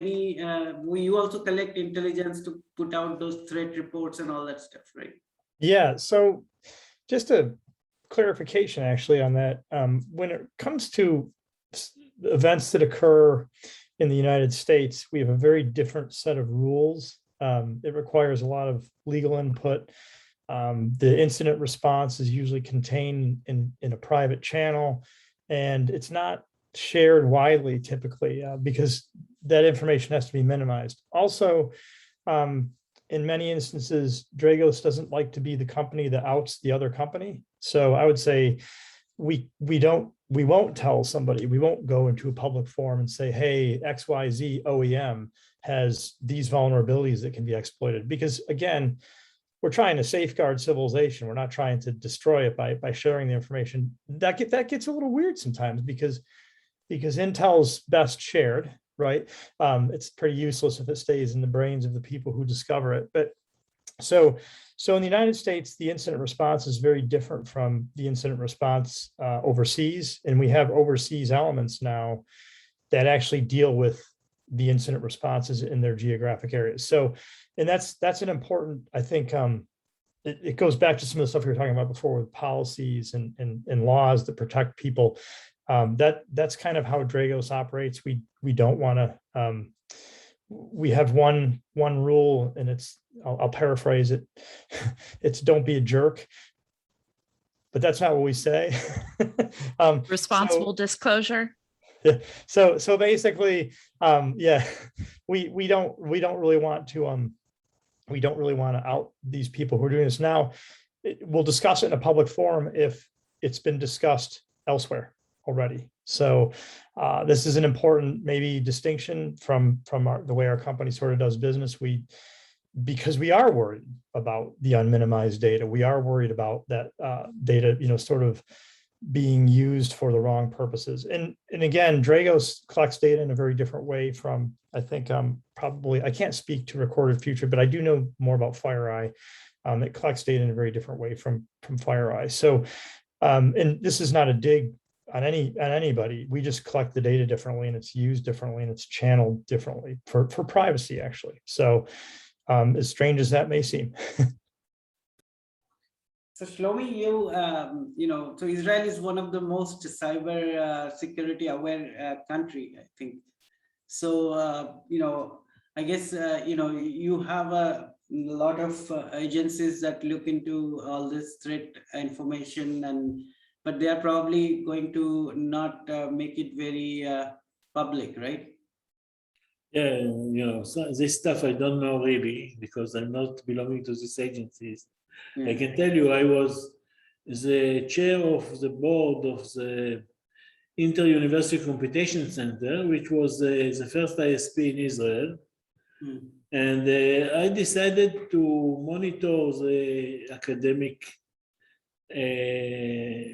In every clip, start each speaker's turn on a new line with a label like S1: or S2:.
S1: you also collect intelligence to put out those threat reports and all that stuff, right?
S2: Yeah, so just a clarification actually on that. When it comes to events that occur in the United States, we have a very different set of rules. It requires a lot of legal input. The incident response is usually contained in a private channel, and it's not shared widely typically because that information has to be minimized. Also, in many instances, Dragos doesn't like to be the company that outs the other company. So I would say we won't tell somebody, we won't go into a public forum and say, hey, XYZ OEM has these vulnerabilities that can be exploited. Because again, we're trying to safeguard civilization. We're not trying to destroy it by sharing the information. That gets a little weird sometimes because intel's best shared, right? It's pretty useless if it stays in the brains of the people who discover it. But so in the United States, the incident response is very different from the incident response overseas. And we have overseas elements now that actually deal with the incident responses in their geographic areas. So, and that's an important, I think, it goes back to some of the stuff we were talking about before with policies and laws that protect people. That's kind of how Dragos operates. We don't want to, we have one rule, and it's, I'll paraphrase it. It's don't be a jerk, but that's not what we say.
S3: Responsible disclosure.
S2: Yeah. So basically, yeah, we don't really want to out these people who are doing this now. We'll discuss it in a public forum if it's been discussed elsewhere already. So this is an important maybe distinction from the way our company sort of does business. Because we are worried about the unminimized data. We are worried about that data, sort of being used for the wrong purposes. And again, Dragos collects data in a very different way from, I think, probably, I can't speak to Recorded Future, but I do know more about FireEye. It collects data in a very different way from FireEye. So, and this is not a dig on anybody. We just collect the data differently, and it's used differently, and it's channeled differently for privacy, actually. So, as strange as that may seem.
S1: So Shlomi, so Israel is one of the most cyber security aware country, I think. So, I guess, you have a lot of agencies that look into all this threat information, but they are probably going to not make it very public, right?
S4: Yeah, so this stuff I don't know really, because I'm not belonging to these agencies. I can tell you I was the chair of the board of the Inter-University Computation Center, which was the first ISP in Israel. And I decided to monitor the academic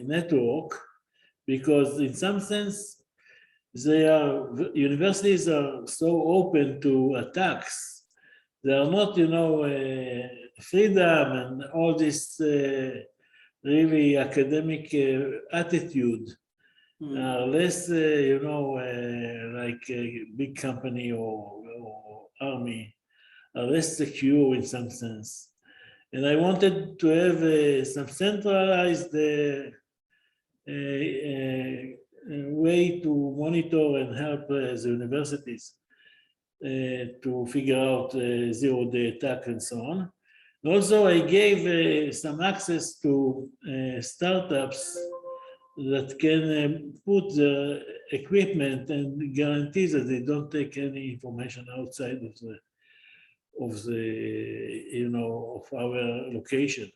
S4: network because in some sense, universities are so open to attacks. They are not, freedom and all this really academic attitude, less, like a big company or army, are less secure in some sense. And I wanted to have some centralized way to monitor and help the universities to figure out zero-day attack and so on. And also, I gave some access to startups that can put the equipment and guarantee that they don't take any information outside of our location.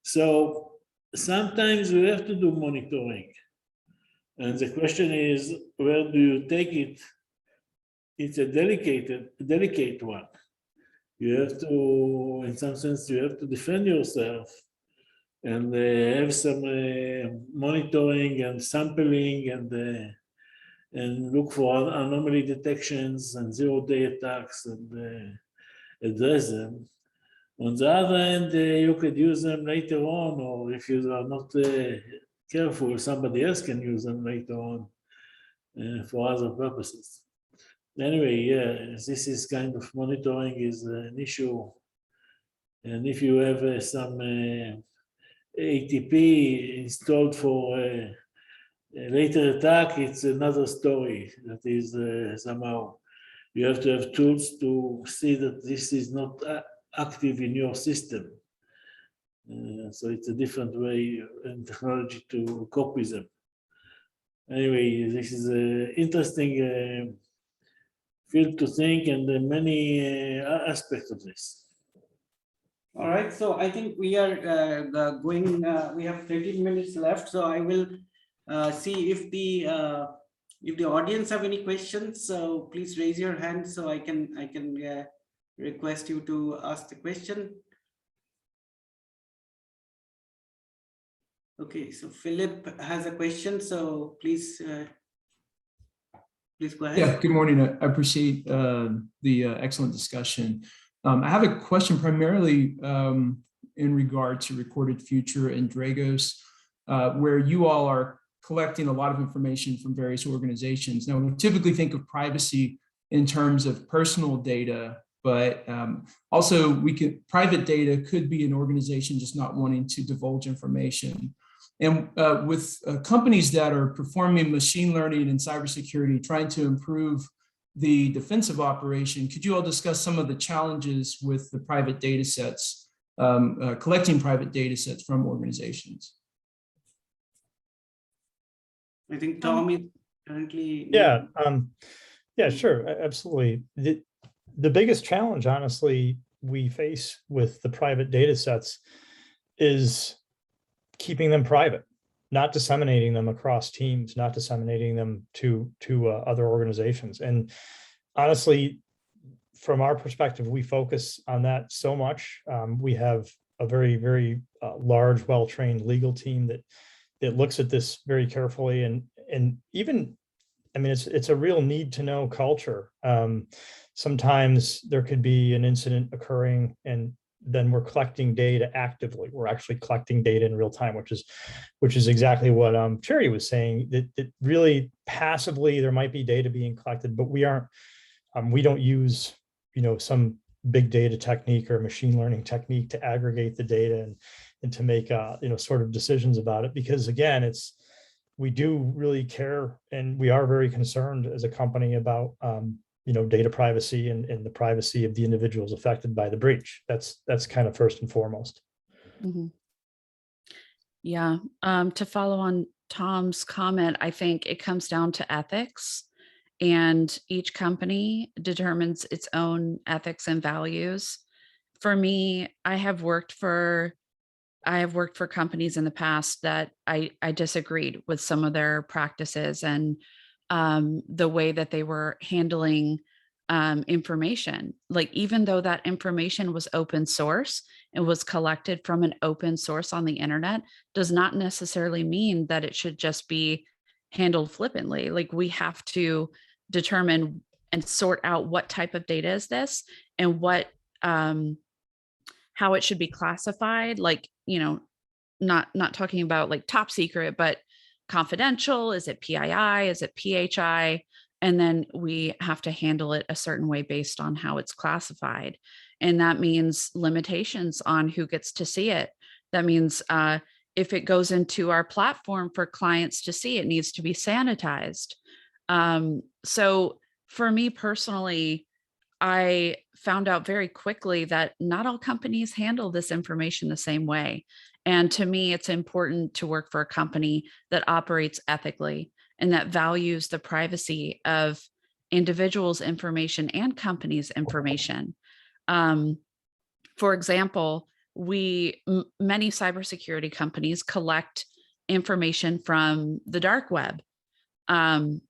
S4: So sometimes we have to do monitoring. And the question is, where do you take it? It's a delicate one. You have to, in some sense, you have to defend yourself and have some monitoring and sampling and look for anomaly detections and zero-day attacks and address them. On the other hand, you could use them later on, or if you are not careful, somebody else can use them later on for other purposes. Anyway, yeah, this is kind of monitoring is an issue. And if you have some ATP installed for a later attack, it's another story. That is somehow you have to have tools to see that this is not active in your system. So it's a different way and technology to cope with them. Anyway, this is an interesting field to think, and many aspects of this.
S1: All right, so I think we are going, we have 13 minutes left, so I will see if the audience have any questions. So please raise your hand so I can request you to ask the question. Okay, so Philip has a question, so please go ahead.
S5: Yeah, good morning. I appreciate the excellent discussion. I have a question primarily in regard to Recorded Future and Dragos, where you all are collecting a lot of information from various organizations. Now, we typically think of privacy in terms of personal data, but also private data could be an organization just not wanting to divulge information. And with companies that are performing machine learning and cybersecurity, trying to improve the defensive operation, could you all discuss some of the challenges with the private data sets, collecting private data sets from organizations?
S1: I think Tom is currently.
S2: Yeah, yeah, sure, absolutely. The biggest challenge, honestly, we face with the private data sets is keeping them private, not disseminating them across teams, not disseminating them to other organizations. And honestly, from our perspective, we focus on that so much. We have a very, very large, well-trained legal team that looks at this very carefully, and even, I mean, it's a real need to know culture. Sometimes there could be an incident occurring, and then we're collecting data actively. We're actually collecting data in real time, which is exactly what Cherry was saying, that really passively there might be data being collected, but we don't use, some big data technique or machine learning technique to aggregate the data and to make sort of decisions about it, because again, we do really care, and we are very concerned as a company about data privacy and the privacy of the individuals affected by the breach. That's kind of first and foremost.
S3: Mm-hmm. Yeah. To follow on Tom's comment, I think it comes down to ethics, and each company determines its own ethics and values. For me, I have worked for companies in the past that I disagreed with some of their practices and the way that they were handling information. Like, even though that information was open source and was collected from an open source on the internet, does not necessarily mean that it should just be handled flippantly. Like, we have to determine and sort out what type of data is this, and what how it should be classified. Like, not talking about like top secret, but confidential. Is it PII? Is it PHI? And then we have to handle it a certain way based on how it's classified. And that means limitations on who gets to see it. That means if it goes into our platform for clients to see, it needs to be sanitized. So for me personally, I found out very quickly that not all companies handle this information the same way. And to me, it's important to work for a company that operates ethically and that values the privacy of individuals' information and companies' information. For example, many cybersecurity companies collect information from the dark web and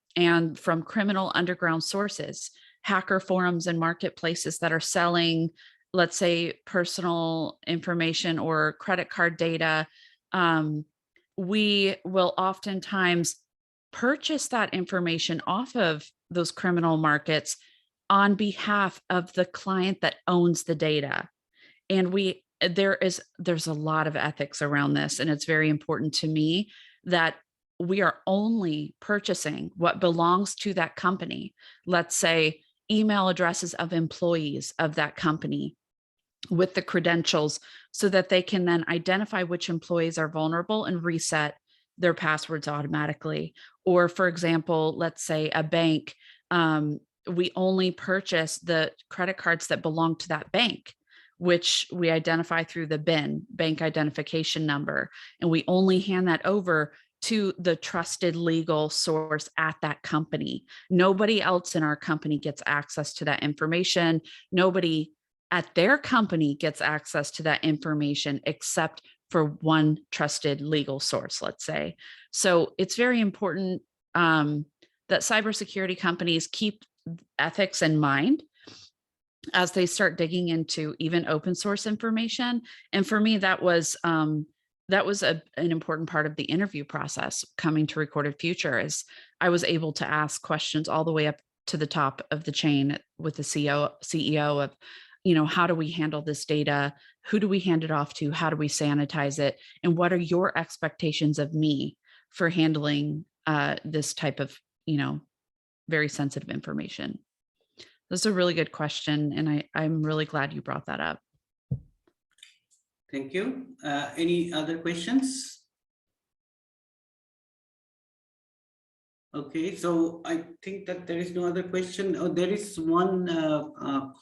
S3: from criminal underground sources, hacker forums and marketplaces that are selling, let's say, personal information or credit card data. We will oftentimes purchase that information off of those criminal markets on behalf of the client that owns the data. And there's a lot of ethics around this. And it's very important to me that we are only purchasing what belongs to that company. Let's say email addresses of employees of that company with the credentials, so that they can then identify which employees are vulnerable and reset their passwords automatically. Or for example, let's say a bank, we only purchase the credit cards that belong to that bank, which we identify through the BIN, bank identification number, and we only hand that over to the trusted legal source at that company. Nobody else in our company gets access to that information. Nobody at their company gets access to that information except for one trusted legal source, let's say. So it's very important that cybersecurity companies keep ethics in mind as they start digging into even open source information. And for me, that was an important part of the interview process coming to Recorded Future, is I was able to ask questions all the way up to the top of the chain with the CEO of, how do we handle this data? Who do we hand it off to? How do we sanitize it? And what are your expectations of me for handling this type of, very sensitive information? That's a really good question. And I'm really glad you brought that up.
S1: Thank you. Any other questions? Okay, so I think that there is no other question. Oh, there is one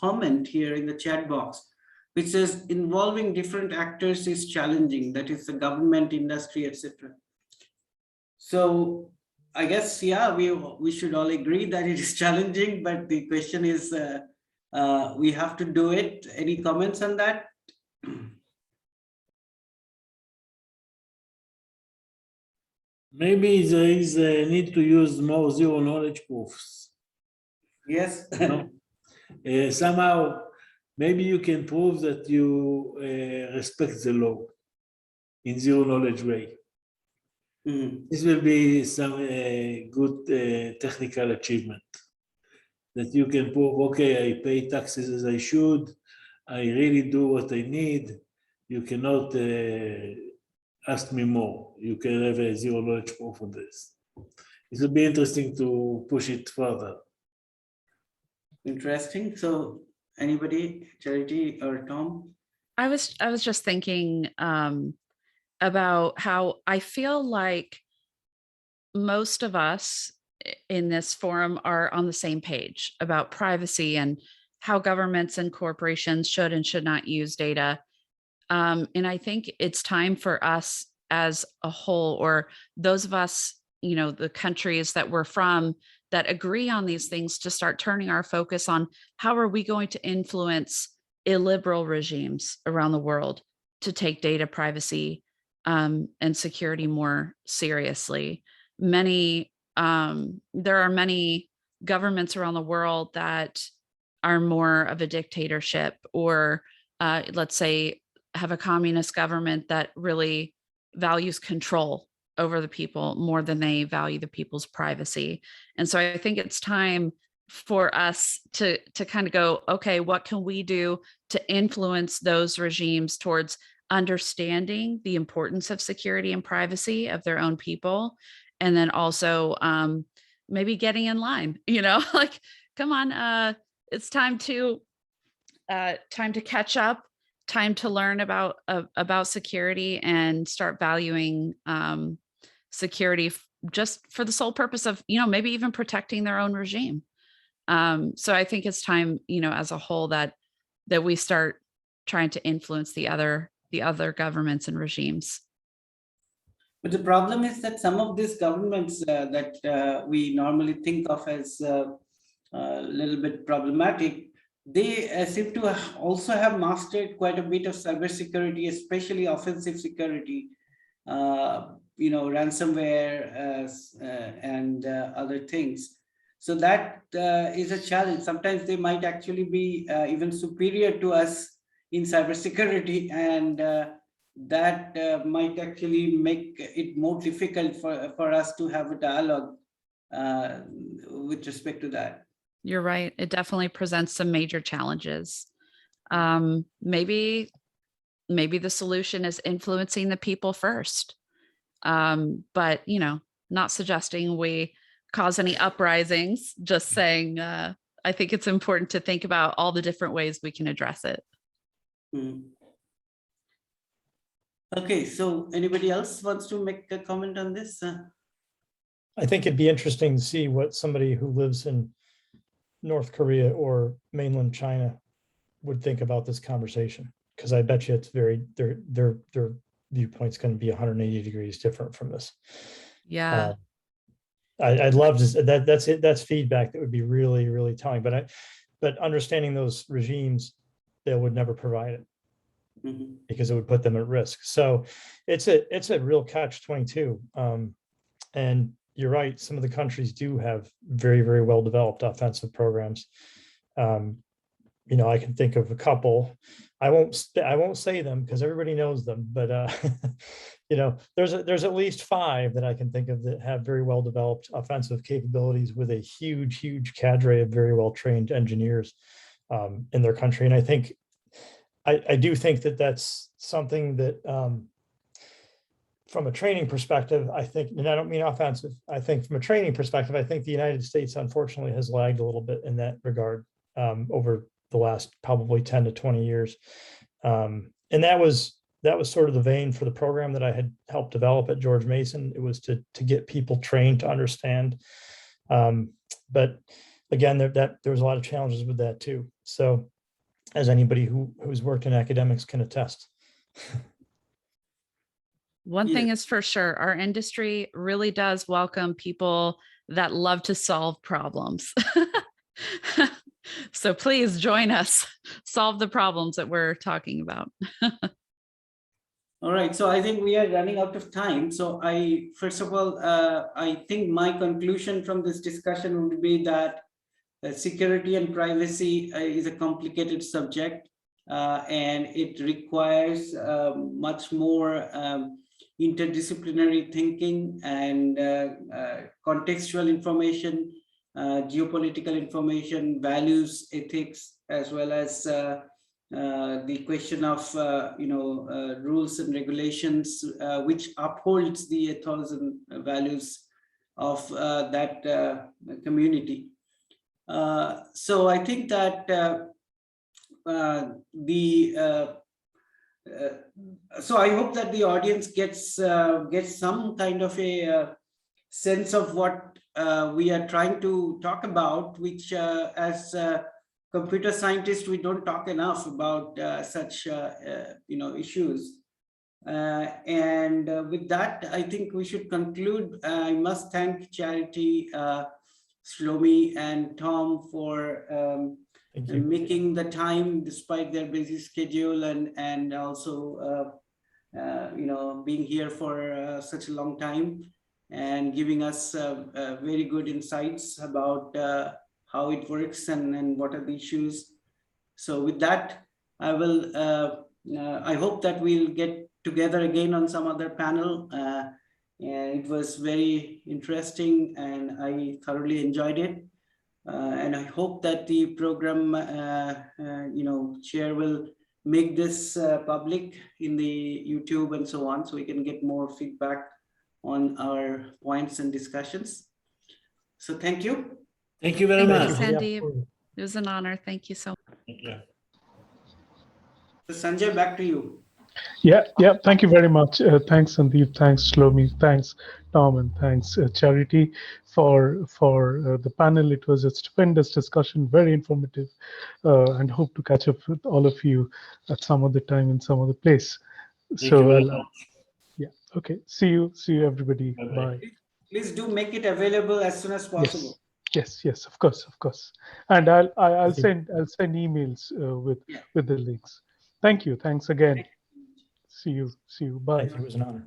S1: comment here in the chat box, which says involving different actors is challenging. That is the government, industry, etc. So I guess, yeah, we should all agree that it is challenging, but the question is, we have to do it. Any comments on that?
S4: Maybe there is a need to use more zero knowledge proofs.
S1: Yes.
S4: Somehow, maybe you can prove that you respect the law in zero knowledge way. This will be some good technical achievement, that you can prove, okay, I pay taxes as I should, I really do what I need. You cannot ask me more. You can have a zero knowledge proof on this. It will be interesting to push it further.
S1: Interesting. So anybody, Charity or Tom?
S3: I was just thinking about how I feel like most of us in this forum are on the same page about privacy and how governments and corporations should and should not use data. And I think it's time for us as a whole, or those of us, the countries that we're from that agree on these things, to start turning our focus on how are we going to influence illiberal regimes around the world to take data privacy and security more seriously. There are many governments around the world that are more of a dictatorship, or let's say have a communist government that really values control over the people more than they value the people's privacy. And so I think it's time for us to kind of go, okay, what can we do to influence those regimes towards understanding the importance of security and privacy of their own people? And then also maybe getting in line, like, come on, it's time to catch up, time to learn about security and start valuing security just for the sole purpose of, maybe even protecting their own regime. So I think it's time, as a whole, that we start trying to influence the other governments and regimes.
S1: But the problem is that some of these governments that we normally think of as a little bit problematic, they seem to also have mastered quite a bit of cybersecurity, especially offensive security, ransomware and other things. So that is a challenge. Sometimes they might actually be even superior to us in cybersecurity, and that might actually make it more difficult for us to have a dialogue with respect to that.
S3: You're right. It definitely presents some major challenges. Maybe the solution is influencing the people first. But not suggesting we cause any uprisings, just saying, I think it's important to think about all the different ways we can address it.
S1: Okay, so anybody else wants to make a comment on this?
S2: I think it'd be interesting to see what somebody who lives in North Korea or mainland China would think about this conversation, because I bet you it's very, their viewpoint's going to be 180 degrees different from this.
S3: Yeah.
S2: I'd love to, that's it. That's feedback that would be really, really telling, but understanding those regimes, they would never provide it. Because it would put them at risk. So it's a real catch-22. And you're right, some of the countries do have very, very well developed offensive programs. You know, I can think of a couple. I won't say them because everybody knows them, but you know, there's at least 5 that I can think of that have very well developed offensive capabilities with a huge cadre of very well trained engineers in their country. And I think I do think that that's something that from a training perspective, I think, and I don't mean offensive, I think from a training perspective, I think the United States unfortunately has lagged a little bit in that regard over the last probably 10 to 20 years. And that was sort of the vein for the program that I had helped develop at George Mason. It was to get people trained to understand. But again, there was a lot of challenges with that too. So as anybody who's worked in academics can attest.
S3: One thing is for sure, our industry really does welcome people that love to solve problems. So please join us, solve the problems that we're talking about.
S1: All right, so I think we are running out of time. So first of all, I think my conclusion from this discussion would be that security and privacy is a complicated subject, and it requires much more interdisciplinary thinking and contextual information, geopolitical information, values, ethics, as well as the question of rules and regulations which upholds the ethos and values of that community. So I think that so I hope that the audience gets some kind of a sense of what we are trying to talk about, which as computer scientists, we don't talk enough about such issues. And with that, I think we should conclude. I must thank Charity, Shlomi, and Tom for making the time despite their busy schedule, and also being here for such a long time and giving us very good insights about how it works and what are the issues. So with that, I hope that we'll get together again on some other panel. And it was very interesting and I thoroughly enjoyed it. And I hope that the program chair will make this public in the YouTube and so on, so we can get more feedback on our points and discussions. So thank you.
S4: Thank you very much.
S3: Sandeep. It was an honor. Thank you so much.
S4: Thank you.
S1: So Sanjay, back to you.
S6: Yeah. Thank you very much. Thanks, Sandeep. Thanks, Shlomi. Thanks, Tom, and thanks, Charity, for the panel. It was a stupendous discussion, very informative, and hope to catch up with all of you at some other time in some other place.
S4: Thank you very much.
S6: Yeah. Okay. See you, everybody. Bye.
S1: Please do make it available as soon as possible.
S6: Yes. Of course. And I'll send emails with the links. Thank you. Thanks again. See you. Bye.
S2: It was an honor.